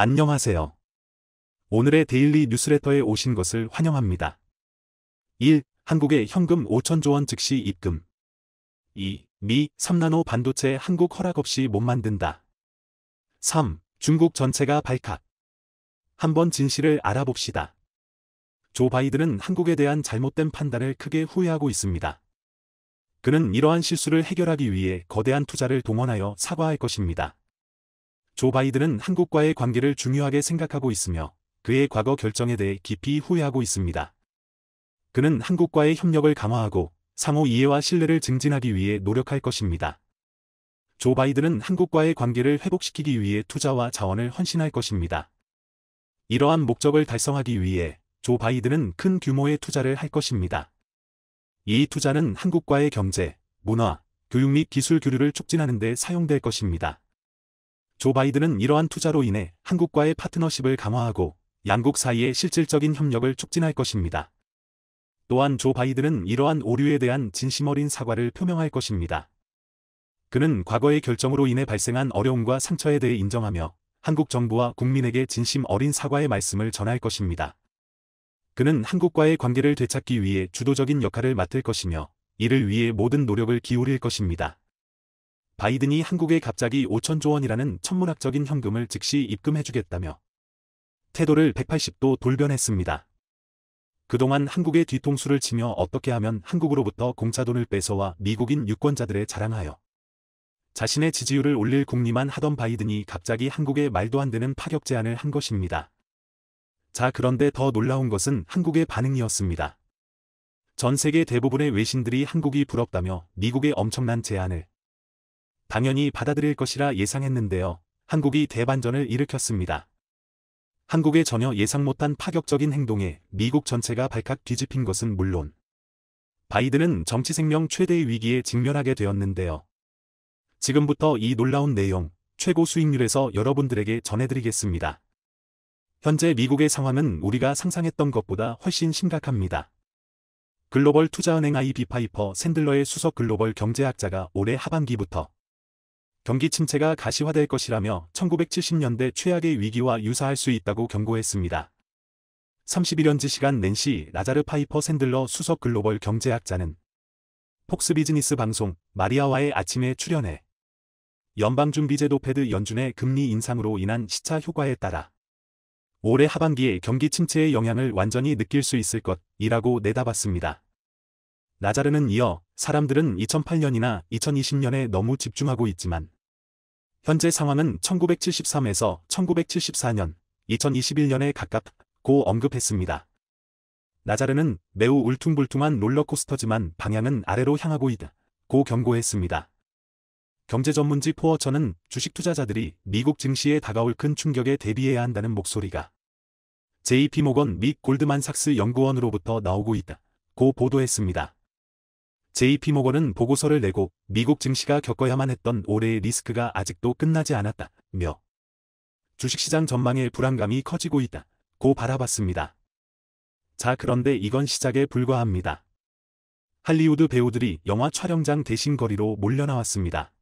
안녕하세요. 오늘의 데일리 뉴스레터에 오신 것을 환영합니다. 1. 한국에 현금 5천조 원 즉시 입금. 2. 미 3나노 반도체 한국 허락 없이 못 만든다. 3. 중국 전체가 발칵. 한번 진실을 알아봅시다. 조 바이든은 한국에 대한 잘못된 판단을 크게 후회하고 있습니다. 그는 이러한 실수를 해결하기 위해 거대한 투자를 동원하여 사과할 것입니다. 조 바이든은 한국과의 관계를 중요하게 생각하고 있으며 그의 과거 결정에 대해 깊이 후회하고 있습니다. 그는 한국과의 협력을 강화하고 상호 이해와 신뢰를 증진하기 위해 노력할 것입니다. 조 바이든은 한국과의 관계를 회복시키기 위해 투자와 자원을 헌신할 것입니다. 이러한 목적을 달성하기 위해 조 바이든은 큰 규모의 투자를 할 것입니다. 이 투자는 한국과의 경제, 문화, 교육 및 기술 교류를 촉진하는 데 사용될 것입니다. 조 바이든은 이러한 투자로 인해 한국과의 파트너십을 강화하고 양국 사이의 실질적인 협력을 촉진할 것입니다. 또한 조 바이든은 이러한 오류에 대한 진심 어린 사과를 표명할 것입니다. 그는 과거의 결정으로 인해 발생한 어려움과 상처에 대해 인정하며 한국 정부와 국민에게 진심 어린 사과의 말씀을 전할 것입니다. 그는 한국과의 관계를 되찾기 위해 주도적인 역할을 맡을 것이며 이를 위해 모든 노력을 기울일 것입니다. 바이든이 한국에 갑자기 5천조 원이라는 천문학적인 현금을 즉시 입금해주겠다며 태도를 180도 돌변했습니다. 그동안 한국의 뒤통수를 치며 어떻게 하면 한국으로부터 공짜 돈을 뺏어와 미국인 유권자들에 자랑하여 자신의 지지율을 올릴 궁리만 하던 바이든이 갑자기 한국에 말도 안 되는 파격 제안을 한 것입니다. 자, 그런데 더 놀라운 것은 한국의 반응이었습니다. 전 세계 대부분의 외신들이 한국이 부럽다며 미국의 엄청난 제안을 당연히 받아들일 것이라 예상했는데요. 한국이 대반전을 일으켰습니다. 한국의 전혀 예상 못한 파격적인 행동에 미국 전체가 발칵 뒤집힌 것은 물론 바이든은 정치 생명 최대의 위기에 직면하게 되었는데요. 지금부터 이 놀라운 내용, 최고 수익률에서 여러분들에게 전해드리겠습니다. 현재 미국의 상황은 우리가 상상했던 것보다 훨씬 심각합니다. 글로벌 투자은행 IB 파이퍼 샌들러의 수석 글로벌 경제학자가 올해 하반기부터 경기 침체가 가시화될 것이라며 1970년대 최악의 위기와 유사할 수 있다고 경고했습니다. 31년지 시간 낸시 라자르 파이퍼 샌들러 수석 글로벌 경제학자는 폭스 비즈니스 방송 마리아와의 아침에 출연해 연방준비제도 패드 연준의 금리 인상으로 인한 시차 효과에 따라 올해 하반기에 경기 침체의 영향을 완전히 느낄 수 있을 것이라고 내다봤습니다. 라자르는 이어 사람들은 2008년이나 2020년에 너무 집중하고 있지만 현재 상황은 1973에서 1974년, 2021년에 가깝고 언급했습니다. 라자르는 매우 울퉁불퉁한 롤러코스터지만 방향은 아래로 향하고 있다고 경고했습니다. 경제전문지 포어처는 주식 투자자들이 미국 증시에 다가올 큰 충격에 대비해야 한다는 목소리가 JP모건 및 골드만삭스 연구원으로부터 나오고 있다고 보도했습니다. JP모건은 보고서를 내고 미국 증시가 겪어야만 했던 올해의 리스크가 아직도 끝나지 않았다며 주식시장 전망의 불안감이 커지고 있다고 바라봤습니다. 자, 그런데 이건 시작에 불과합니다. 할리우드 배우들이 영화 촬영장 대신 거리로 몰려나왔습니다.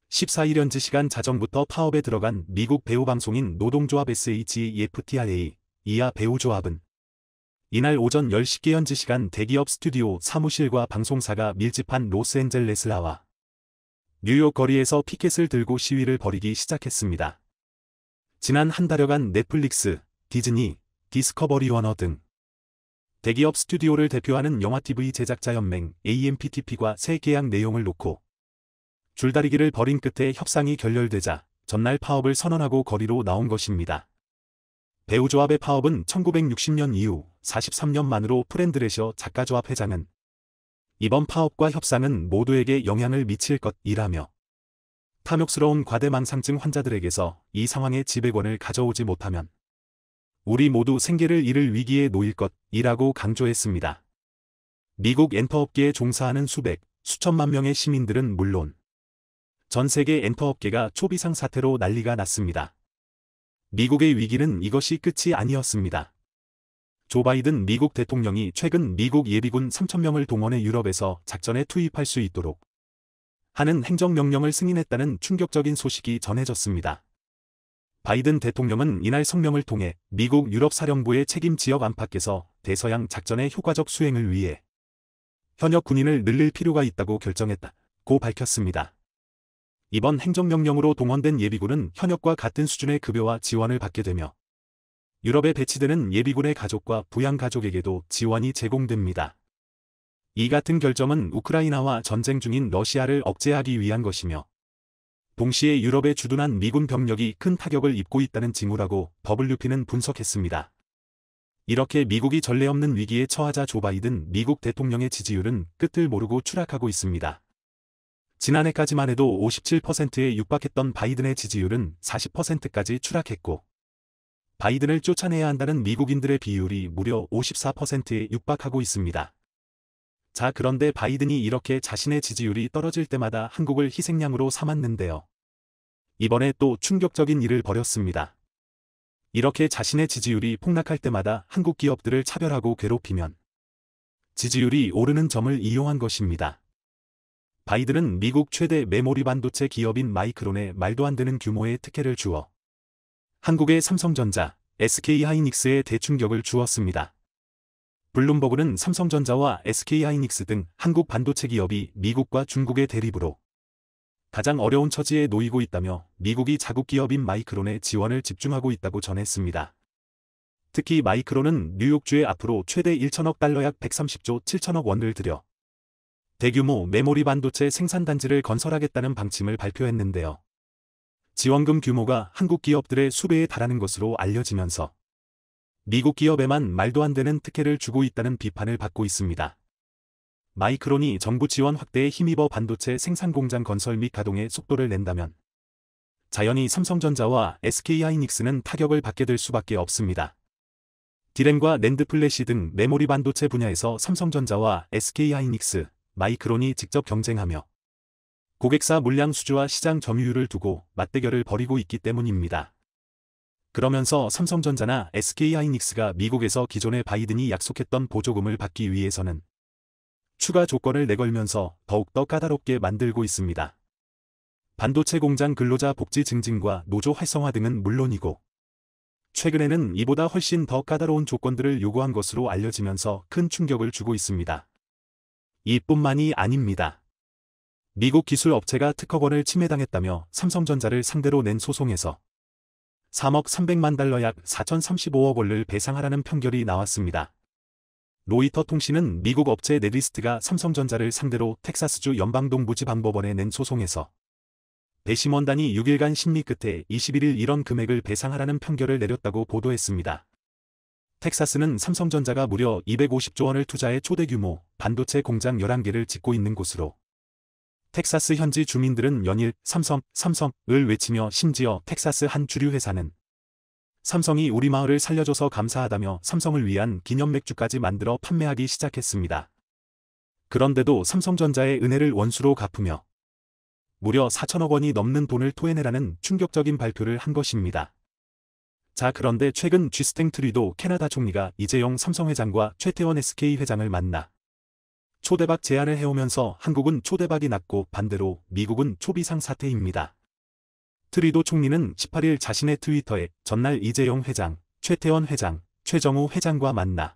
14일 현지 시간 자정부터 파업에 들어간 미국 배우 방송인 노동조합 SHEFTRA 이하 배우조합은 이날 오전 10시 현지 시간 대기업 스튜디오 사무실과 방송사가 밀집한 로스앤젤레스라와 뉴욕 거리에서 피켓을 들고 시위를 벌이기 시작했습니다. 지난 한 달여간 넷플릭스, 디즈니, 디스커버리 워너 등 대기업 스튜디오를 대표하는 영화 TV 제작자 연맹 AMPTP과 새 계약 내용을 놓고 줄다리기를 벌인 끝에 협상이 결렬되자 전날 파업을 선언하고 거리로 나온 것입니다. 배우조합의 파업은 1960년 이후 43년 만으로 프렌드레셔 작가조합 회장은 이번 파업과 협상은 모두에게 영향을 미칠 것이라며 탐욕스러운 과대망상증 환자들에게서 이 상황의 지배권을 가져오지 못하면 우리 모두 생계를 잃을 위기에 놓일 것이라고 강조했습니다. 미국 엔터업계에 종사하는 수천만 명의 시민들은 물론 전 세계 엔터업계가 초비상 사태로 난리가 났습니다. 미국의 위기는 이것이 끝이 아니었습니다. 조 바이든 미국 대통령이 최근 미국 예비군 3,000명을 동원해 유럽에서 작전에 투입할 수 있도록 하는 행정명령을 승인했다는 충격적인 소식이 전해졌습니다. 바이든 대통령은 이날 성명을 통해 미국 유럽사령부의 책임 지역 안팎에서 대서양 작전의 효과적 수행을 위해 현역 군인을 늘릴 필요가 있다고 결정했다고 밝혔습니다. 이번 행정명령으로 동원된 예비군은 현역과 같은 수준의 급여와 지원을 받게 되며 유럽에 배치되는 예비군의 가족과 부양가족에게도 지원이 제공됩니다. 이 같은 결정은 우크라이나와 전쟁 중인 러시아를 억제하기 위한 것이며 동시에 유럽에 주둔한 미군 병력이 큰 타격을 입고 있다는 징후라고 WP는 분석했습니다. 이렇게 미국이 전례 없는 위기에 처하자 조 바이든 미국 대통령의 지지율은 끝을 모르고 추락하고 있습니다. 지난해까지만 해도 57%에 육박했던 바이든의 지지율은 40%까지 추락했고 바이든을 쫓아내야 한다는 미국인들의 비율이 무려 54%에 육박하고 있습니다. 자, 그런데 바이든이 이렇게 자신의 지지율이 떨어질 때마다 한국을 희생양으로 삼았는데요. 이번에 또 충격적인 일을 벌였습니다. 이렇게 자신의 지지율이 폭락할 때마다 한국 기업들을 차별하고 괴롭히면 지지율이 오르는 점을 이용한 것입니다. 바이든은 미국 최대 메모리 반도체 기업인 마이크론에 말도 안 되는 규모의 특혜를 주어 한국의 삼성전자, SK하이닉스에 대충격을 주었습니다. 블룸버그는 삼성전자와 SK하이닉스 등 한국 반도체 기업이 미국과 중국의 대립으로 가장 어려운 처지에 놓이고 있다며 미국이 자국 기업인 마이크론에 지원을 집중하고 있다고 전했습니다. 특히 마이크론은 뉴욕주에 앞으로 최대 1천억 달러 약 130조 7천억 원을 들여 대규모 메모리 반도체 생산단지를 건설하겠다는 방침을 발표했는데요. 지원금 규모가 한국 기업들의 수배에 달하는 것으로 알려지면서 미국 기업에만 말도 안 되는 특혜를 주고 있다는 비판을 받고 있습니다. 마이크론이 정부 지원 확대에 힘입어 반도체 생산 공장 건설 및 가동에 속도를 낸다면 자연히 삼성전자와 SK하이닉스는 타격을 받게 될 수밖에 없습니다. 디램과 낸드 플래시 등 메모리 반도체 분야에서 삼성전자와 SK하이닉스, 마이크론이 직접 경쟁하며 고객사 물량 수주와 시장 점유율을 두고 맞대결을 벌이고 있기 때문입니다. 그러면서 삼성전자나 SK하이닉스가 미국에서 기존의 바이든이 약속했던 보조금을 받기 위해서는 추가 조건을 내걸면서 더욱더 까다롭게 만들고 있습니다. 반도체 공장 근로자 복지 증진과 노조 활성화 등은 물론이고 최근에는 이보다 훨씬 더 까다로운 조건들을 요구한 것으로 알려지면서 큰 충격을 주고 있습니다. 이뿐만이 아닙니다. 미국 기술업체가 특허권을 침해당했다며 삼성전자를 상대로 낸 소송에서 3억 300만 달러 약 4,035억 원을 배상하라는 판결이 나왔습니다. 로이터 통신은 미국 업체 네리스트가 삼성전자를 상대로 텍사스주 연방동부지방법원에 낸 소송에서 배심원단이 6일간 심리 끝에 21일 이런 금액을 배상하라는 판결을 내렸다고 보도했습니다. 텍사스는 삼성전자가 무려 250조 원을 투자해 초대규모 반도체 공장 11개를 짓고 있는 곳으로 텍사스 현지 주민들은 연일 삼성을 외치며 심지어 텍사스 한 주류 회사는 삼성이 우리 마을을 살려줘서 감사하다며 삼성을 위한 기념 맥주까지 만들어 판매하기 시작했습니다. 그런데도 삼성전자의 은혜를 원수로 갚으며 무려 4천억 원이 넘는 돈을 토해내라는 충격적인 발표를 한 것입니다. 자, 그런데 최근 쥐스탱 트리도 캐나다 총리가 이재용 삼성 회장과 최태원 SK 회장을 만나 초대박 제안을 해오면서 한국은 초대박이 낮고 반대로 미국은 초비상 사태입니다. 트리도 총리는 18일 자신의 트위터에 전날 이재용 회장, 최태원 회장, 최정우 회장과 만나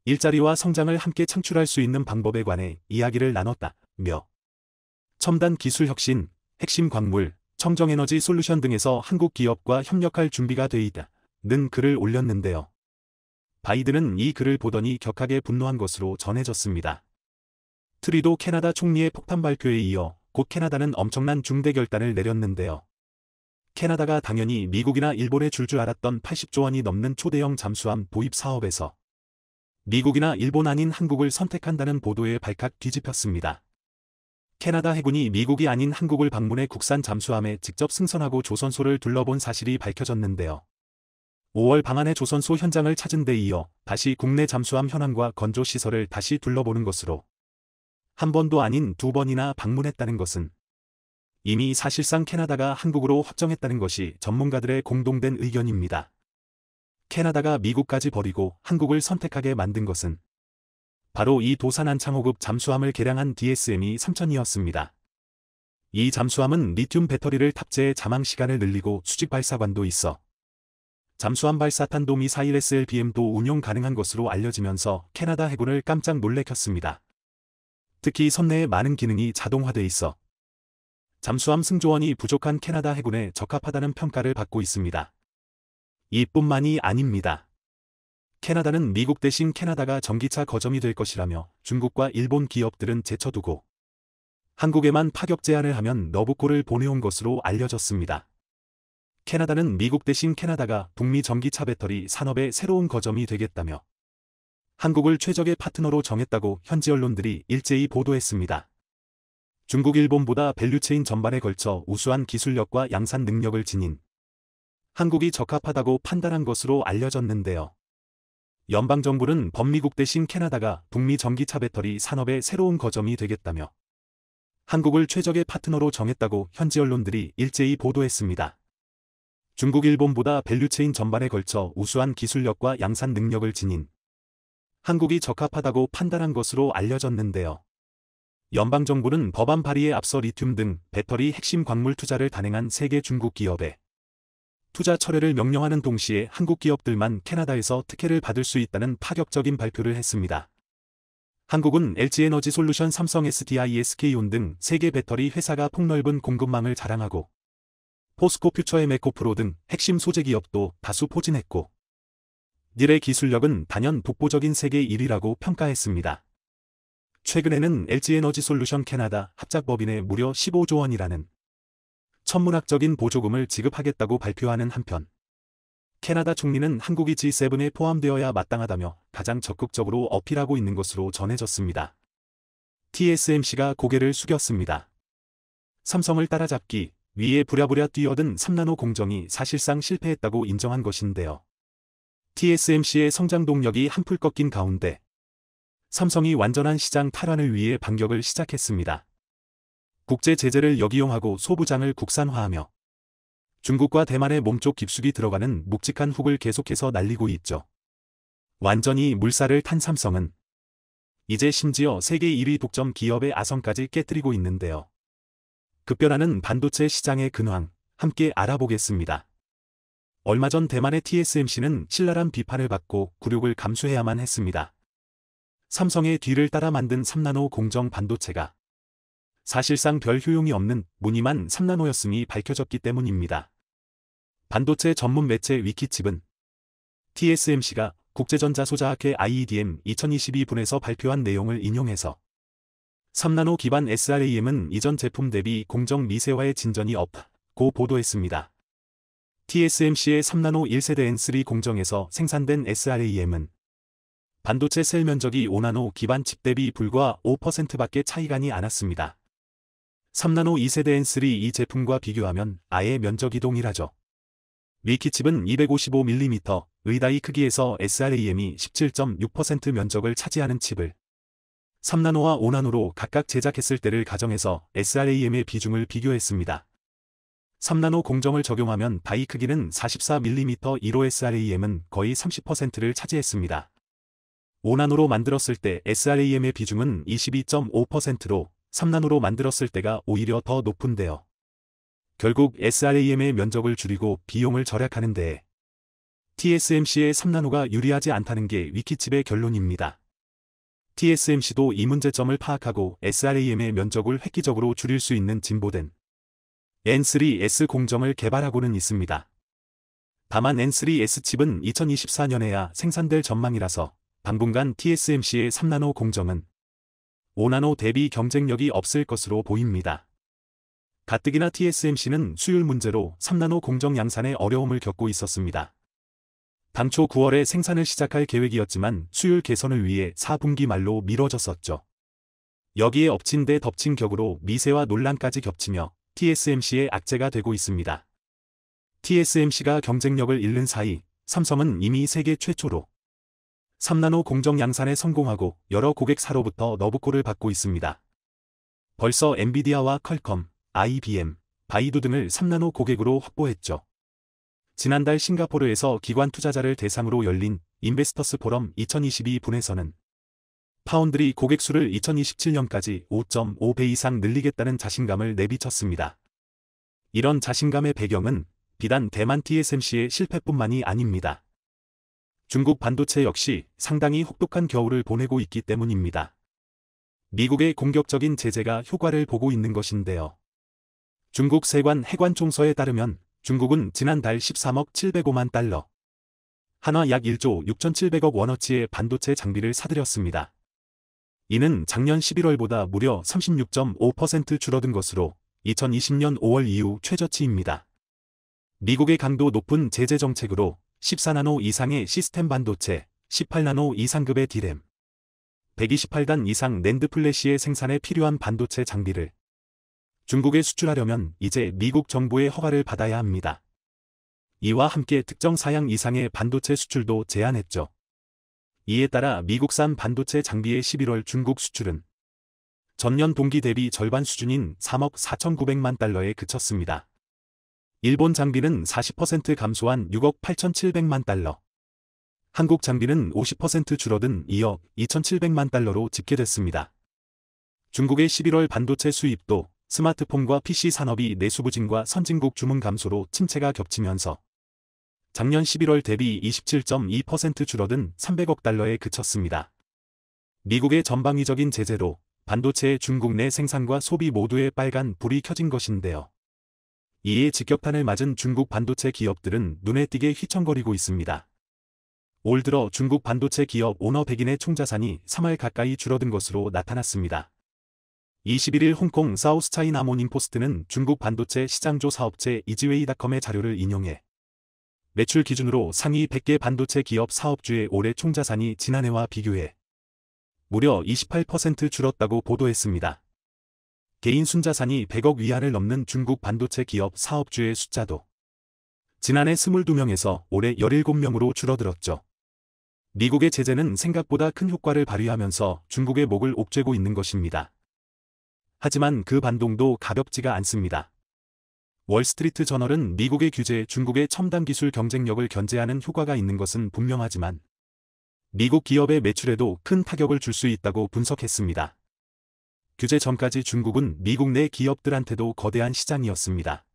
일자리와 성장을 함께 창출할 수 있는 방법에 관해 이야기를 나눴다며 첨단 기술 혁신, 핵심 광물, 청정에너지 솔루션 등에서 한국 기업과 협력할 준비가 돼 있다는 글을 올렸는데요. 바이든은 이 글을 보더니 격하게 분노한 것으로 전해졌습니다. 트리도 캐나다 총리의 폭탄 발표에 이어 곧 캐나다는 엄청난 중대 결단을 내렸는데요. 캐나다가 당연히 미국이나 일본에 줄 알았던 80조 원이 넘는 초대형 잠수함 도입 사업에서 미국이나 일본 아닌 한국을 선택한다는 보도에 발칵 뒤집혔습니다. 캐나다 해군이 미국이 아닌 한국을 방문해 국산 잠수함에 직접 승선하고 조선소를 둘러본 사실이 밝혀졌는데요. 5월 방한해 조선소 현장을 찾은 데 이어 다시 국내 잠수함 현황과 건조시설을 다시 둘러보는 것으로 한 번도 아닌 두 번이나 방문했다는 것은 이미 사실상 캐나다가 한국으로 확정했다는 것이 전문가들의 공동된 의견입니다. 캐나다가 미국까지 버리고 한국을 선택하게 만든 것은 바로 이 도산 한창호급 잠수함을 개량한 DSM이 3000이었습니다. 이 잠수함은 리튬 배터리를 탑재해 잠항 시간을 늘리고 수직 발사관도 있어 잠수함 발사탄도 미사일 SLBM도 운용 가능한 것으로 알려지면서 캐나다 해군을 깜짝 놀래켰습니다. 특히 선내에 많은 기능이 자동화돼 있어 잠수함 승조원이 부족한 캐나다 해군에 적합하다는 평가를 받고 있습니다. 이뿐만이 아닙니다. 캐나다는 미국 대신 캐나다가 전기차 거점이 될 것이라며 중국과 일본 기업들은 제쳐두고 한국에만 파격 제안을 하면 러브콜을 보내온 것으로 알려졌습니다. 캐나다는 미국 대신 캐나다가 북미 전기차 배터리 산업의 새로운 거점이 되겠다며 한국을 최적의 파트너로 정했다고 현지 언론들이 일제히 보도했습니다. 중국 일본보다 밸류체인 전반에 걸쳐 우수한 기술력과 양산 능력을 지닌 한국이 적합하다고 판단한 것으로 알려졌는데요. 연방정부는 범미국 대신 캐나다가 북미 전기차 배터리 산업의 새로운 거점이 되겠다며 한국을 최적의 파트너로 정했다고 현지 언론들이 일제히 보도했습니다. 중국 일본보다 밸류체인 전반에 걸쳐 우수한 기술력과 양산 능력을 지닌 한국이 적합하다고 판단한 것으로 알려졌는데요. 연방정부는 법안 발의에 앞서 리튬 등 배터리 핵심 광물 투자를 단행한 3개 중국 기업에 투자 철회를 명령하는 동시에 한국 기업들만 캐나다에서 특혜를 받을 수 있다는 파격적인 발표를 했습니다. 한국은 LG에너지솔루션, 삼성 SDI, SK온 등 세계 배터리 회사가 폭넓은 공급망을 자랑하고 포스코 퓨처 메코프로 등 핵심 소재 기업도 다수 포진했고 이들의 기술력은 단연 독보적인 세계 1위라고 평가했습니다. 최근에는 LG에너지솔루션 캐나다 합작법인에 무려 15조 원이라는 천문학적인 보조금을 지급하겠다고 발표하는 한편 캐나다 총리는 한국이 G7에 포함되어야 마땅하다며 가장 적극적으로 어필하고 있는 것으로 전해졌습니다. TSMC가 고개를 숙였습니다. 삼성을 따라잡기 위에 부랴부랴 뛰어든 3나노 공정이 사실상 실패했다고 인정한 것인데요. TSMC의 성장 동력이 한풀 꺾인 가운데 삼성이 완전한 시장 탈환을 위해 반격을 시작했습니다. 국제 제재를 역이용하고 소부장을 국산화하며 중국과 대만의 몸쪽 깊숙이 들어가는 묵직한 훅을 계속해서 날리고 있죠. 완전히 물살을 탄 삼성은 이제 심지어 세계 1위 독점 기업의 아성까지 깨뜨리고 있는데요. 급변하는 반도체 시장의 근황, 함께 알아보겠습니다. 얼마 전 대만의 TSMC는 신랄한 비판을 받고 굴욕을 감수해야만 했습니다. 삼성의 뒤를 따라 만든 3나노 공정 반도체가 사실상 별 효용이 없는 무늬만 3나노였음이 밝혀졌기 때문입니다. 반도체 전문 매체 위키칩은 TSMC가 국제전자소자학회 IEDM 2022분에서 발표한 내용을 인용해서 3나노 기반 SRAM은 이전 제품 대비 공정 미세화의 진전이 없고 보도했습니다. TSMC의 3나노 1세대 N3 공정에서 생산된 SRAM은 반도체 셀 면적이 5나노 기반 칩 대비 불과 5%밖에 차이가 나지 않았습니다. 3나노 2세대 N3 이 제품과 비교하면 아예 면적이 동일하죠. 위키칩은 255mm의 다이 크기에서 SRAM이 17.6% 면적을 차지하는 칩을 3나노와 5나노로 각각 제작했을 때를 가정해서 SRAM의 비중을 비교했습니다. 3나노 공정을 적용하면 다이 크기는 44mm, 이로 SRAM은 거의 30%를 차지했습니다. 5나노로 만들었을 때 SRAM의 비중은 22.5%로 3나노로 만들었을 때가 오히려 더 높은데요. 결국 SRAM의 면적을 줄이고 비용을 절약하는 데에 TSMC의 3나노가 유리하지 않다는 게 위키칩의 결론입니다. TSMC도 이 문제점을 파악하고 SRAM의 면적을 획기적으로 줄일 수 있는 진보된 N3S 공정을 개발하고는 있습니다. 다만 N3S 칩은 2024년에야 생산될 전망이라서 당분간 TSMC의 3나노 공정은 5나노 대비 경쟁력이 없을 것으로 보입니다. 가뜩이나 TSMC는 수율 문제로 3나노 공정 양산에 어려움을 겪고 있었습니다. 당초 9월에 생산을 시작할 계획이었지만 수율 개선을 위해 4분기 말로 미뤄졌었죠. 여기에 엎친 데 덮친 격으로 미세화 논란까지 겹치며 TSMC의 악재가 되고 있습니다. TSMC가 경쟁력을 잃는 사이 삼성은 이미 세계 최초로 3나노 공정 양산에 성공하고 여러 고객사로부터 러브콜을 받고 있습니다. 벌써 엔비디아와 퀄컴, IBM, 바이두 등을 3나노 고객으로 확보했죠. 지난달 싱가포르에서 기관 투자자를 대상으로 열린 인베스터스 포럼 2022분에서는 파운드리 고객 수를 2027년까지 5.5배 이상 늘리겠다는 자신감을 내비쳤습니다. 이런 자신감의 배경은 비단 대만 TSMC의 실패뿐만이 아닙니다. 중국 반도체 역시 상당히 혹독한 겨울을 보내고 있기 때문입니다. 미국의 공격적인 제재가 효과를 보고 있는 것인데요. 중국 세관 해관총서에 따르면 중국은 지난달 13억 705만 달러, 한화 약 1조 6,700억 원어치의 반도체 장비를 사들였습니다. 이는 작년 11월보다 무려 36.5% 줄어든 것으로 2020년 5월 이후 최저치입니다. 미국의 강도 높은 제재 정책으로 14나노 이상의 시스템 반도체, 18나노 이상급의 D램, 128단 이상 낸드 플래시의 생산에 필요한 반도체 장비를 중국에 수출하려면 이제 미국 정부의 허가를 받아야 합니다. 이와 함께 특정 사양 이상의 반도체 수출도 제한했죠. 이에 따라 미국산 반도체 장비의 11월 중국 수출은 전년 동기 대비 절반 수준인 3억 4,900만 달러에 그쳤습니다. 일본 장비는 40% 감소한 6억 8,700만 달러, 한국 장비는 50% 줄어든 2억 2,700만 달러로 집계됐습니다. 중국의 11월 반도체 수입도 스마트폰과 PC 산업이 내수 부진과 선진국 주문 감소로 침체가 겹치면서 작년 11월 대비 27.2% 줄어든 300억 달러에 그쳤습니다. 미국의 전방위적인 제재로 반도체의 중국 내 생산과 소비 모두에 빨간 불이 켜진 것인데요. 이에 직격탄을 맞은 중국 반도체 기업들은 눈에 띄게 휘청거리고 있습니다. 올 들어 중국 반도체 기업 오너 백인의 총자산이 3할 가까이 줄어든 것으로 나타났습니다. 21일 홍콩 사우스차이나 모닝포스트는 중국 반도체 시장조 사업체 이지웨이닷컴의 자료를 인용해 매출 기준으로 상위 100개 반도체 기업 사업주의 올해 총자산이 지난해와 비교해 무려 28% 줄었다고 보도했습니다. 개인 순자산이 100억 위안을 넘는 중국 반도체 기업 사업주의 숫자도 지난해 22명에서 올해 17명으로 줄어들었죠. 미국의 제재는 생각보다 큰 효과를 발휘하면서 중국의 목을 옥죄고 있는 것입니다. 하지만 그 반동도 가볍지가 않습니다. 월스트리트 저널은 미국의 규제에 중국의 첨단 기술 경쟁력을 견제하는 효과가 있는 것은 분명하지만 미국 기업의 매출에도 큰 타격을 줄 수 있다고 분석했습니다. 규제 전까지 중국은 미국 내 기업들한테도 거대한 시장이었습니다.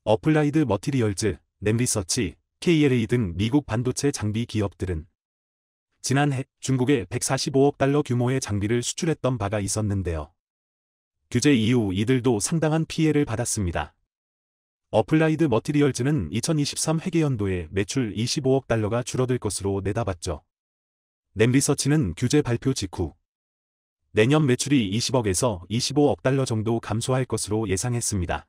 어플라이드 머티리얼즈, 램리서치, KLA 등 미국 반도체 장비 기업들은 지난해 중국에 145억 달러 규모의 장비를 수출했던 바가 있었는데요. 규제 이후 이들도 상당한 피해를 받았습니다. 어플라이드 머티리얼즈는 2023 회계연도에 매출 25억 달러가 줄어들 것으로 내다봤죠. 램리서치는 규제 발표 직후 내년 매출이 20억에서 25억 달러 정도 감소할 것으로 예상했습니다.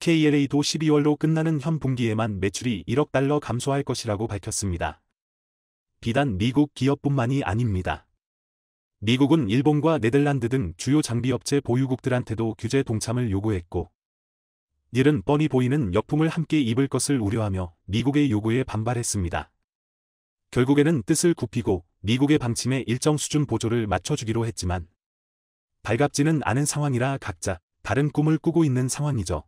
KLA도 12월로 끝나는 현 분기에만 매출이 1억 달러 감소할 것이라고 밝혔습니다. 비단 미국 기업뿐만이 아닙니다. 미국은 일본과 네덜란드 등 주요 장비업체 보유국들한테도 규제 동참을 요구했고 이는 뻔히 보이는 역풍을 함께 입을 것을 우려하며 미국의 요구에 반발했습니다. 결국에는 뜻을 굽히고 미국의 방침에 일정 수준 보조를 맞춰주기로 했지만 발갑지는 않은 상황이라 각자 다른 꿈을 꾸고 있는 상황이죠.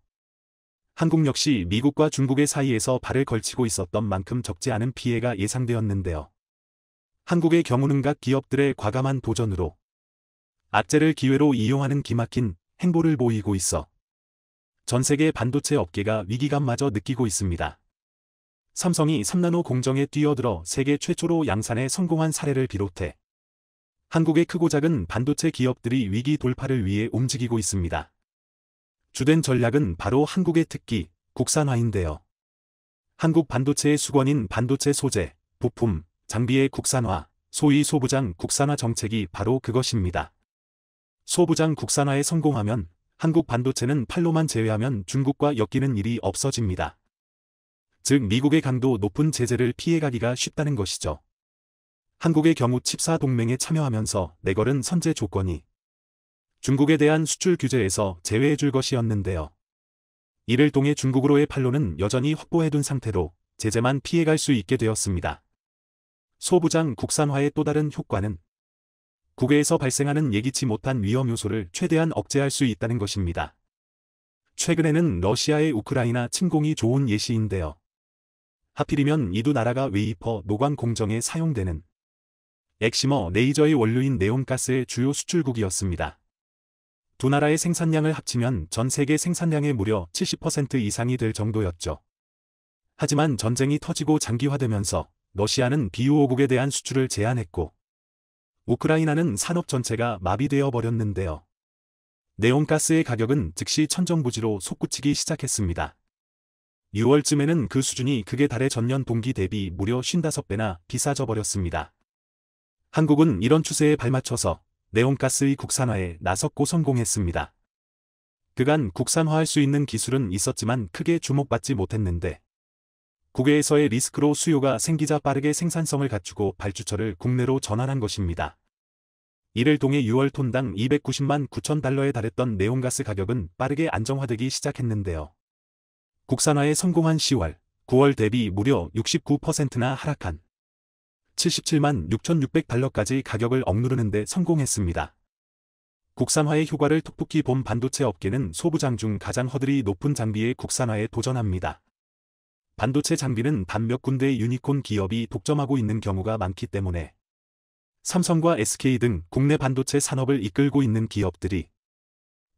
한국 역시 미국과 중국의 사이에서 발을 걸치고 있었던 만큼 적지 않은 피해가 예상되었는데요. 한국의 경우는 각 기업들의 과감한 도전으로 악재를 기회로 이용하는 기막힌 행보를 보이고 있어 전 세계 반도체 업계가 위기감마저 느끼고 있습니다. 삼성이 3나노 공정에 뛰어들어 세계 최초로 양산에 성공한 사례를 비롯해 한국의 크고 작은 반도체 기업들이 위기 돌파를 위해 움직이고 있습니다. 주된 전략은 바로 한국의 특기, 국산화인데요. 한국 반도체의 수건인 반도체 소재, 부품, 장비의 국산화, 소위 소부장 국산화 정책이 바로 그것입니다. 소부장 국산화에 성공하면 한국 반도체는 판로만 제외하면 중국과 엮이는 일이 없어집니다. 즉 미국의 강도 높은 제재를 피해가기가 쉽다는 것이죠. 한국의 경우 칩사 동맹에 참여하면서 내걸은 선제 조건이 중국에 대한 수출 규제에서 제외해줄 것이었는데요. 이를 통해 중국으로의 판로는 여전히 확보해둔 상태로 제재만 피해갈 수 있게 되었습니다. 소부장 국산화의 또 다른 효과는 국외에서 발생하는 예기치 못한 위험 요소를 최대한 억제할 수 있다는 것입니다. 최근에는 러시아의 우크라이나 침공이 좋은 예시인데요. 하필이면 이 두 나라가 웨이퍼 노광 공정에 사용되는 엑시머 레이저의 원료인 네온가스의 주요 수출국이었습니다. 두 나라의 생산량을 합치면 전 세계 생산량의 무려 70% 이상이 될 정도였죠. 하지만 전쟁이 터지고 장기화되면서 러시아는 비우호국에 대한 수출을 제한했고 우크라이나는 산업 전체가 마비되어 버렸는데요. 네온가스의 가격은 즉시 천정부지로 솟구치기 시작했습니다. 6월쯤에는 그 수준이 극에 달해 전년 동기 대비 무려 55배나 비싸져 버렸습니다. 한국은 이런 추세에 발맞춰서 네온가스의 국산화에 나섰고 성공했습니다. 그간 국산화할 수 있는 기술은 있었지만 크게 주목받지 못했는데 국외에서의 리스크로 수요가 생기자 빠르게 생산성을 갖추고 발주처를 국내로 전환한 것입니다. 이를 통해 6월 톤당 290만 9천 달러에 달했던 네온가스 가격은 빠르게 안정화되기 시작했는데요. 국산화에 성공한 10월, 9월 대비 무려 69%나 하락한 77만 6,600달러까지 가격을 억누르는 데 성공했습니다. 국산화의 효과를 톡톡히 본 반도체 업계는 소부장 중 가장 허들이 높은 장비의 국산화에 도전합니다. 반도체 장비는 단 몇 군데의 유니콘 기업이 독점하고 있는 경우가 많기 때문에 삼성과 SK 등 국내 반도체 산업을 이끌고 있는 기업들이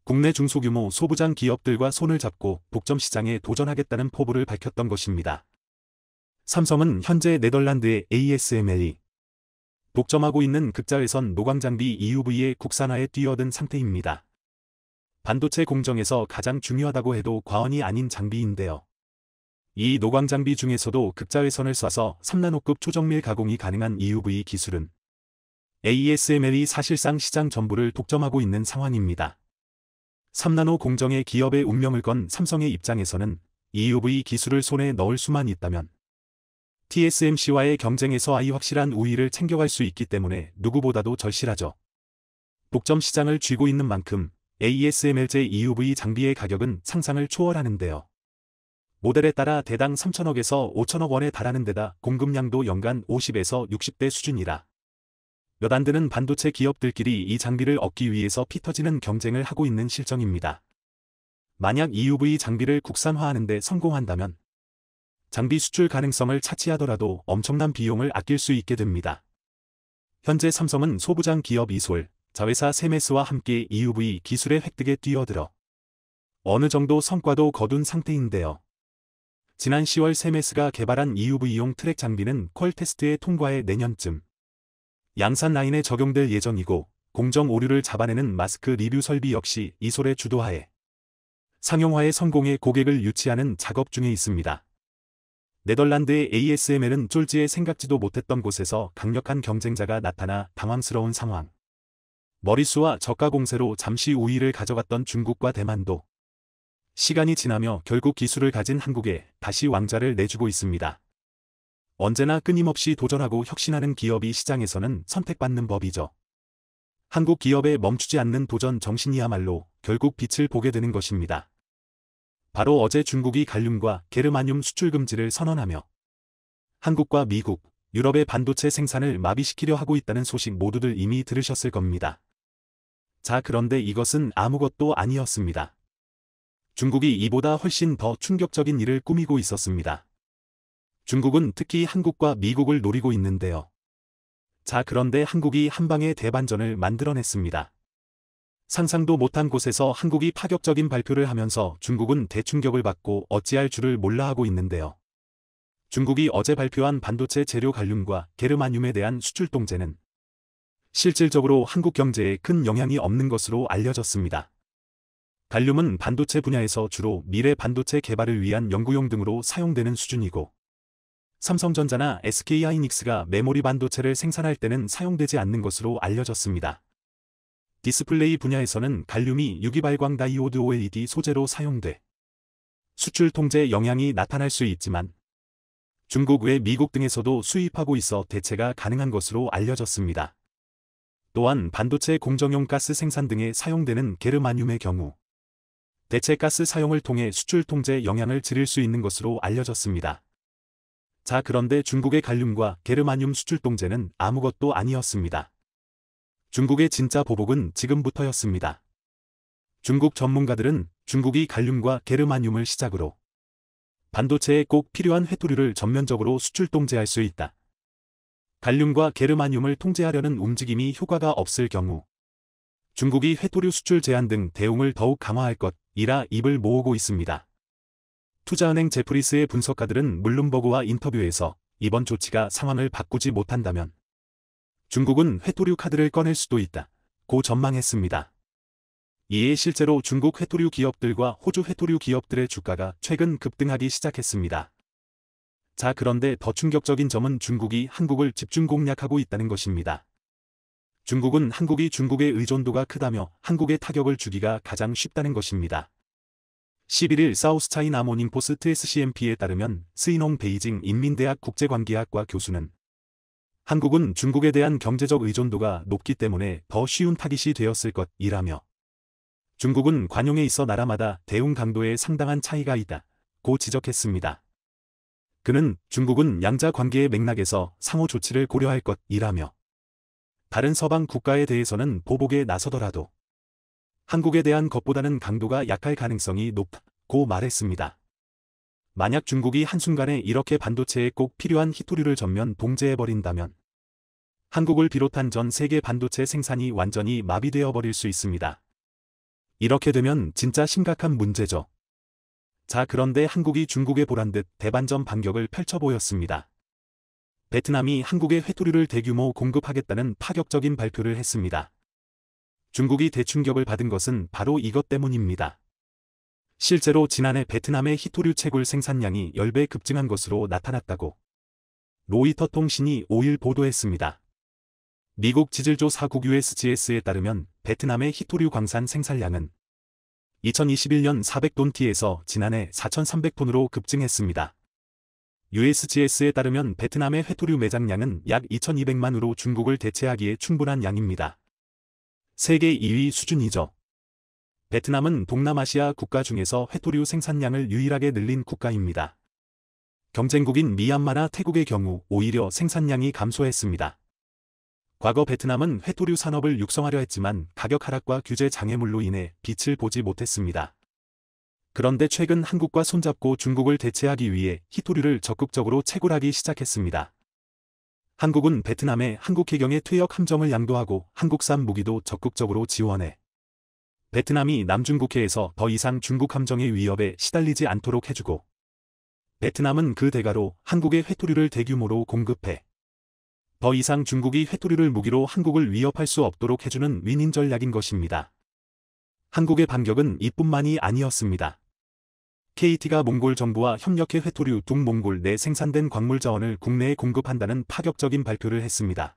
국내 중소규모 소부장 기업들과 손을 잡고 독점 시장에 도전하겠다는 포부를 밝혔던 것입니다. 삼성은 현재 네덜란드의 ASML이 독점하고 있는 극자외선 노광장비 EUV의 국산화에 뛰어든 상태입니다. 반도체 공정에서 가장 중요하다고 해도 과언이 아닌 장비인데요. 이 노광장비 중에서도 극자외선을 쏴서 3나노급 초정밀 가공이 가능한 EUV 기술은 ASML이 사실상 시장 전부를 독점하고 있는 상황입니다. 3나노 공정의 기업의 운명을 건 삼성의 입장에서는 EUV 기술을 손에 넣을 수만 있다면 TSMC와의 경쟁에서 아이 확실한 우위를 챙겨갈 수 있기 때문에 누구보다도 절실하죠. 독점 시장을 쥐고 있는 만큼 ASML제 EUV 장비의 가격은 상상을 초월하는데요. 모델에 따라 대당 3천억에서 5천억 원에 달하는 데다 공급량도 연간 50에서 60대 수준이라 몇 안 되는 반도체 기업들끼리 이 장비를 얻기 위해서 피터지는 경쟁을 하고 있는 실정입니다. 만약 EUV 장비를 국산화하는 데 성공한다면 장비 수출 가능성을 차치하더라도 엄청난 비용을 아낄 수 있게 됩니다. 현재 삼성은 소부장 기업 이솔, 자회사 세메스와 함께 EUV 기술의 획득에 뛰어들어 어느 정도 성과도 거둔 상태인데요. 지난 10월 세메스가 개발한 EUV용 트랙 장비는 퀄 테스트의 통과에 내년쯤 양산 라인에 적용될 예정이고 공정 오류를 잡아내는 마스크 리뷰 설비 역시 이솔의 주도하에 상용화의 성공에 고객을 유치하는 작업 중에 있습니다. 네덜란드의 ASML은 쫄지에 생각지도 못했던 곳에서 강력한 경쟁자가 나타나 당황스러운 상황. 머릿수와 저가 공세로 잠시 우위를 가져갔던 중국과 대만도 시간이 지나며 결국 기술을 가진 한국에 다시 왕자를 내주고 있습니다. 언제나 끊임없이 도전하고 혁신하는 기업이 시장에서는 선택받는 법이죠. 한국 기업의 멈추지 않는 도전 정신이야말로 결국 빛을 보게 되는 것입니다. 바로 어제 중국이 갈륨과 게르마늄 수출 금지를 선언하며 한국과 미국, 유럽의 반도체 생산을 마비시키려 하고 있다는 소식 모두들 이미 들으셨을 겁니다. 자, 그런데 이것은 아무것도 아니었습니다. 중국이 이보다 훨씬 더 충격적인 일을 꾸미고 있었습니다. 중국은 특히 한국과 미국을 노리고 있는데요. 자, 그런데 한국이 한방의 대반전을 만들어냈습니다. 상상도 못한 곳에서 한국이 파격적인 발표를 하면서 중국은 대충격을 받고 어찌할 줄을 몰라 하고 있는데요. 중국이 어제 발표한 반도체 재료 갈륨과 게르마늄에 대한 수출 통제는 실질적으로 한국 경제에 큰 영향이 없는 것으로 알려졌습니다. 갈륨은 반도체 분야에서 주로 미래 반도체 개발을 위한 연구용 등으로 사용되는 수준이고 삼성전자나 SK하이닉스가 메모리 반도체를 생산할 때는 사용되지 않는 것으로 알려졌습니다. 디스플레이 분야에서는 갈륨이 유기발광 다이오드 OLED 소재로 사용돼 수출 통제 영향이 나타날 수 있지만 중국 외 미국 등에서도 수입하고 있어 대체가 가능한 것으로 알려졌습니다. 또한 반도체 공정용 가스 생산 등에 사용되는 게르마늄의 경우 대체 가스 사용을 통해 수출 통제 영향을 줄일 수 있는 것으로 알려졌습니다. 자, 그런데 중국의 갈륨과 게르마늄 수출 통제는 아무것도 아니었습니다. 중국의 진짜 보복은 지금부터였습니다. 중국 전문가들은 중국이 갈륨과 게르마늄을 시작으로 반도체에 꼭 필요한 회토류를 전면적으로 수출 통제할 수 있다. 갈륨과 게르마늄을 통제하려는 움직임이 효과가 없을 경우 중국이 회토류 수출 제한 등 대응을 더욱 강화할 것이라 입을 모으고 있습니다. 투자은행 제프리스의 분석가들은 블룸버그와 인터뷰에서 이번 조치가 상황을 바꾸지 못한다면 중국은 회토류 카드를 꺼낼 수도 있다고 전망했습니다. 이에 실제로 중국 회토류 기업들과 호주 회토류 기업들의 주가가 최근 급등하기 시작했습니다. 자, 그런데 더 충격적인 점은 중국이 한국을 집중 공략하고 있다는 것입니다. 중국은 한국이 중국의 의존도가 크다며 한국의 타격을 주기가 가장 쉽다는 것입니다. 11일 사우스차이나 모닝포스트 SCMP에 따르면 스이농 베이징 인민대학 국제관계학과 교수는 한국은 중국에 대한 경제적 의존도가 높기 때문에 더 쉬운 타깃이 되었을 것이라며 중국은 관용에 있어 나라마다 대응 강도에 상당한 차이가 있다고 지적했습니다. 그는 중국은 양자 관계의 맥락에서 상호 조치를 고려할 것이라며 다른 서방 국가에 대해서는 보복에 나서더라도 한국에 대한 것보다는 강도가 약할 가능성이 높다고 말했습니다. 만약 중국이 한순간에 이렇게 반도체에 꼭 필요한 히토류를 전면 봉제해버린다면 한국을 비롯한 전 세계 반도체 생산이 완전히 마비되어 버릴 수 있습니다. 이렇게 되면 진짜 심각한 문제죠. 자, 그런데 한국이 중국에 보란듯 대반전 반격을 펼쳐 보였습니다. 베트남이 한국에 회토류를 대규모 공급하겠다는 파격적인 발표를 했습니다. 중국이 대충격을 받은 것은 바로 이것 때문입니다. 실제로 지난해 베트남의 히토류 채굴 생산량이 10배 급증한 것으로 나타났다고 로이터 통신이 5일 보도했습니다. 미국 지질조 사국 USGS에 따르면 베트남의 히토류 광산 생산량은 2021년 400톤티에서 지난해 4,300톤으로 급증했습니다. USGS에 따르면 베트남의 회토류 매장량은 약 2,200만으로 중국을 대체하기에 충분한 양입니다. 세계 2위 수준이죠. 베트남은 동남아시아 국가 중에서 회토류 생산량을 유일하게 늘린 국가입니다. 경쟁국인 미얀마나 태국의 경우 오히려 생산량이 감소했습니다. 과거 베트남은 회토류 산업을 육성하려 했지만 가격 하락과 규제 장애물로 인해 빛을 보지 못했습니다. 그런데 최근 한국과 손잡고 중국을 대체하기 위해 히토류를 적극적으로 채굴하기 시작했습니다. 한국은 베트남에 한국 해경의 퇴역 함정을 양도하고 한국산 무기도 적극적으로 지원해 베트남이 남중국해에서 더 이상 중국 함정의 위협에 시달리지 않도록 해주고 베트남은 그 대가로 한국의 회토류를 대규모로 공급해 더 이상 중국이 회토류를 무기로 한국을 위협할 수 없도록 해주는 윈윈 전략인 것입니다. 한국의 반격은 이뿐만이 아니었습니다. KT가 몽골 정부와 협력해 회토류 동몽골 내 생산된 광물 자원을 국내에 공급한다는 파격적인 발표를 했습니다.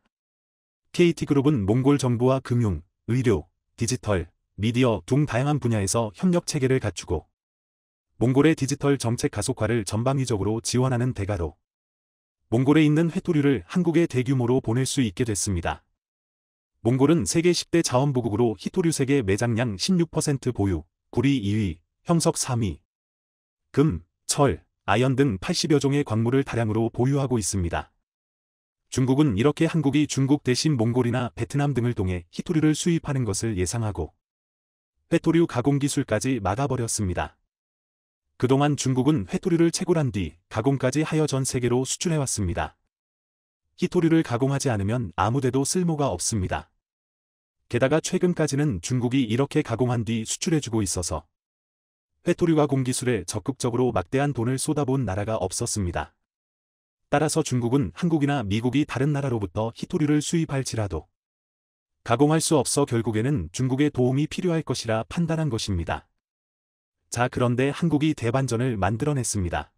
KT그룹은 몽골 정부와 금융, 의료, 디지털, 미디어 등 다양한 분야에서 협력 체계를 갖추고 몽골의 디지털 정책 가속화를 전방위적으로 지원하는 대가로 몽골에 있는 회토류를 한국에 대규모로 보낼 수 있게 됐습니다. 몽골은 세계 10대 자원보국으로 히토류 세계 매장량 16% 보유, 구리 2위, 형석 3위, 금, 철, 아연 등 80여 종의 광물을 다량으로 보유하고 있습니다. 중국은 이렇게 한국이 중국 대신 몽골이나 베트남 등을 통해 히토류를 수입하는 것을 예상하고 회토류 가공 기술까지 막아버렸습니다. 그동안 중국은 회토류를 채굴한 뒤 가공까지 하여 전 세계로 수출해왔습니다. 히토류를 가공하지 않으면 아무데도 쓸모가 없습니다. 게다가 최근까지는 중국이 이렇게 가공한 뒤 수출해주고 있어서 회토류 가공 기술에 적극적으로 막대한 돈을 쏟아본 나라가 없었습니다. 따라서 중국은 한국이나 미국이 다른 나라로부터 히토류를 수입할지라도 가공할 수 없어 결국에는 중국의 도움이 필요할 것이라 판단한 것입니다. 자, 그런데 한국이 대반전을 만들어냈습니다.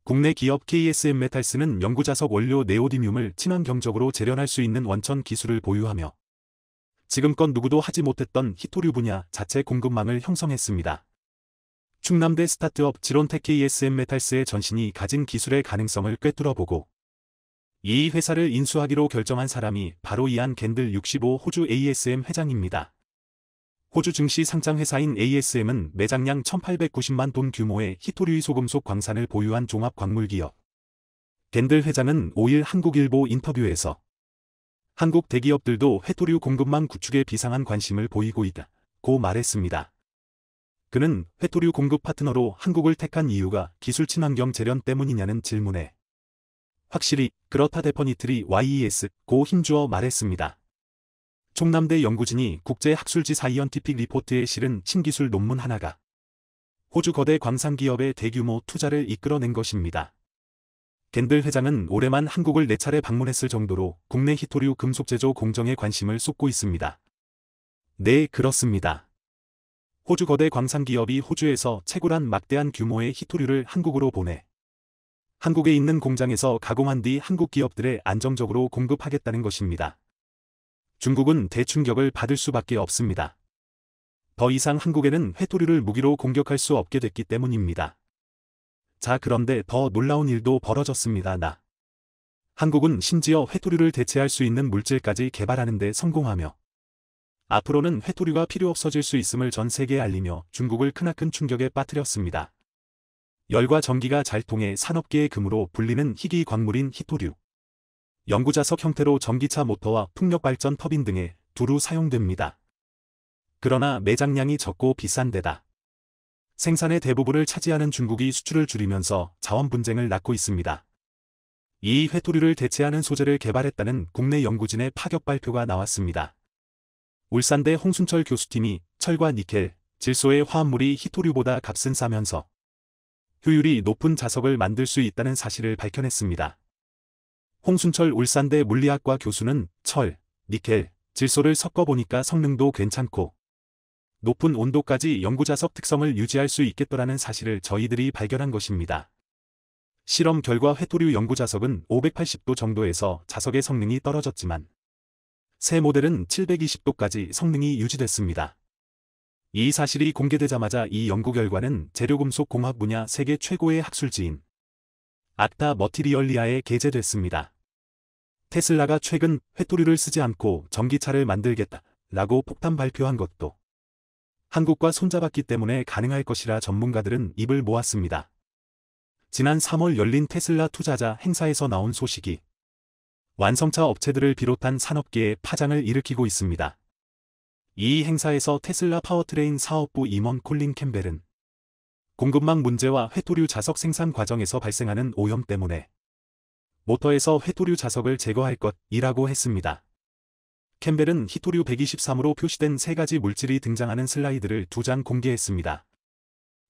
국내 기업 KSM메탈스는 영구자석 원료 네오디뮴을 친환경적으로 재련할 수 있는 원천 기술을 보유하며 지금껏 누구도 하지 못했던 히토류 분야 자체 공급망을 형성했습니다. 충남대 스타트업 지론텍 KSM메탈스의 전신이 가진 기술의 가능성을 꿰뚫어보고 이 회사를 인수하기로 결정한 사람이 바로 이안 겐들 65 호주 ASM 회장입니다. 호주 증시 상장 회사인 ASM은 매장량 1,890만 톤 규모의 히토류 소금속 광산을 보유한 종합 광물 기업. 겐들 회장은 5일 한국일보 인터뷰에서 한국 대기업들도 회토류 공급망 구축에 비상한 관심을 보이고 있다고 말했습니다. 그는 회토류 공급 파트너로 한국을 택한 이유가 기술 친환경 재련 때문이냐는 질문에 확실히 그렇다 데퍼니트리 YES 고 힘주어 말했습니다. 총남대 연구진이 국제학술지 사이언티픽 리포트에 실은 신기술 논문 하나가 호주 거대 광산기업의 대규모 투자를 이끌어낸 것입니다. 겐들 회장은 올해만 한국을 4차례 방문했을 정도로 국내 히토류 금속 제조 공정에 관심을 쏟고 있습니다. 네, 그렇습니다. 호주 거대 광산기업이 호주에서 채굴한 막대한 규모의 히토류를 한국으로 보내 한국에 있는 공장에서 가공한 뒤 한국 기업들에 안정적으로 공급하겠다는 것입니다. 중국은 대충격을 받을 수밖에 없습니다. 더 이상 한국에는 회토류를 무기로 공격할 수 없게 됐기 때문입니다. 자, 그런데 더 놀라운 일도 벌어졌습니다. 한국은 심지어 회토류를 대체할 수 있는 물질까지 개발하는 데 성공하며 앞으로는 회토류가 필요 없어질 수 있음을 전 세계에 알리며 중국을 크나큰 충격에 빠뜨렸습니다. 열과 전기가 잘 통해 산업계의 금으로 불리는 희귀 광물인 히토류. 영구자석 형태로 전기차 모터와 풍력발전 터빈 등에 두루 사용됩니다. 그러나 매장량이 적고 비싼 데다 생산의 대부분을 차지하는 중국이 수출을 줄이면서 자원 분쟁을 낳고 있습니다. 이 회토류를 대체하는 소재를 개발했다는 국내 연구진의 파격 발표가 나왔습니다. 울산대 홍순철 교수팀이 철과 니켈, 질소의 화합물이 히토류보다 값은 싸면서 효율이 높은 자석을 만들 수 있다는 사실을 밝혀냈습니다. 홍순철 울산대 물리학과 교수는 철, 니켈, 질소를 섞어보니까 성능도 괜찮고 높은 온도까지 영구자석 특성을 유지할 수 있겠더라는 사실을 저희들이 발견한 것입니다. 실험 결과 회토류 영구자석은 580도 정도에서 자석의 성능이 떨어졌지만 새 모델은 720도까지 성능이 유지됐습니다. 이 사실이 공개되자마자 이 연구 결과는 재료금속 공학 분야 세계 최고의 학술지인 악타 머티리얼리아에 게재됐습니다. 테슬라가 최근 회토류를 쓰지 않고 전기차를 만들겠다라고 폭탄 발표한 것도 한국과 손잡았기 때문에 가능할 것이라 전문가들은 입을 모았습니다. 지난 3월 열린 테슬라 투자자 행사에서 나온 소식이 완성차 업체들을 비롯한 산업계에 파장을 일으키고 있습니다. 이 행사에서 테슬라 파워트레인 사업부 임원 콜린 캠벨은 공급망 문제와 회토류 자석 생산 과정에서 발생하는 오염 때문에 모터에서 회토류 자석을 제거할 것이라고 했습니다. 캠벨은 히토류 123으로 표시된 3가지 물질이 등장하는 슬라이드를 2장 공개했습니다.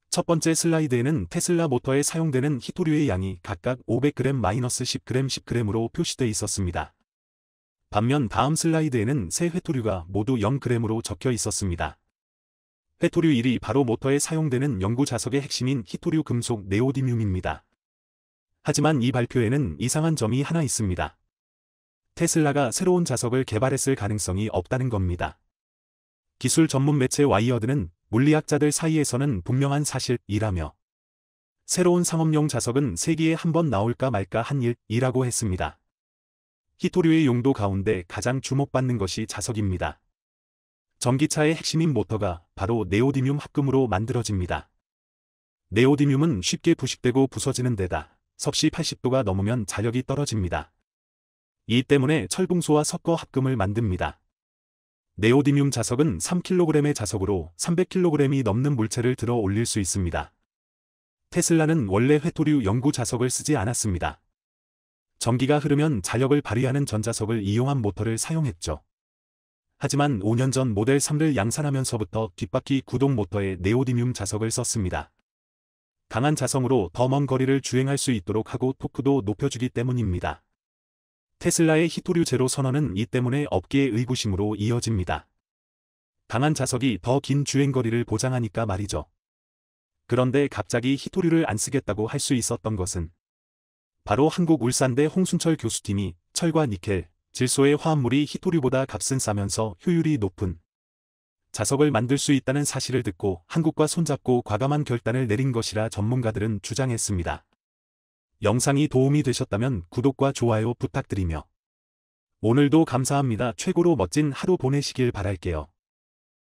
첫 번째 슬라이드에는 테슬라 모터에 사용되는 히토류의 양이 각각 500g-10g, 10g으로 표시돼 있었습니다. 반면 다음 슬라이드에는 새 회토류가 모두 0g으로 적혀 있었습니다. 회토류 1이 바로 모터에 사용되는 영구 자석의 핵심인 히토류 금속 네오디뮴입니다. 하지만 이 발표에는 이상한 점이 하나 있습니다. 테슬라가 새로운 자석을 개발했을 가능성이 없다는 겁니다. 기술 전문 매체 와이어드는 물리학자들 사이에서는 분명한 사실이라며 새로운 상업용 자석은 세기에 한 번 나올까 말까 한 일이라고 했습니다. 히토류의 용도 가운데 가장 주목받는 것이 자석입니다. 전기차의 핵심인 모터가 바로 네오디뮴 합금으로 만들어집니다. 네오디뮴은 쉽게 부식되고 부서지는 데다 섭씨 80도가 넘으면 자력이 떨어집니다. 이 때문에 철붕소와 섞어 합금을 만듭니다. 네오디뮴 자석은 3kg의 자석으로 300kg이 넘는 물체를 들어 올릴 수 있습니다. 테슬라는 원래 회토류 영구 자석을 쓰지 않았습니다. 전기가 흐르면 자력을 발휘하는 전자석을 이용한 모터를 사용했죠. 하지만 5년 전 모델 3를 양산하면서부터 뒷바퀴 구동 모터에 네오디뮴 자석을 썼습니다. 강한 자성으로 더 먼 거리를 주행할 수 있도록 하고 토크도 높여주기 때문입니다. 테슬라의 히토류 제로 선언은 이 때문에 업계의 의구심으로 이어집니다. 강한 자석이 더 긴 주행거리를 보장하니까 말이죠. 그런데 갑자기 히토류를 안 쓰겠다고 할 수 있었던 것은 바로 한국 울산대 홍순철 교수팀이 철과 니켈, 질소의 화합물이 히토류보다 값은 싸면서 효율이 높은 자석을 만들 수 있다는 사실을 듣고 한국과 손잡고 과감한 결단을 내린 것이라 전문가들은 주장했습니다. 영상이 도움이 되셨다면 구독과 좋아요 부탁드리며 오늘도 감사합니다. 최고로 멋진 하루 보내시길 바랄게요.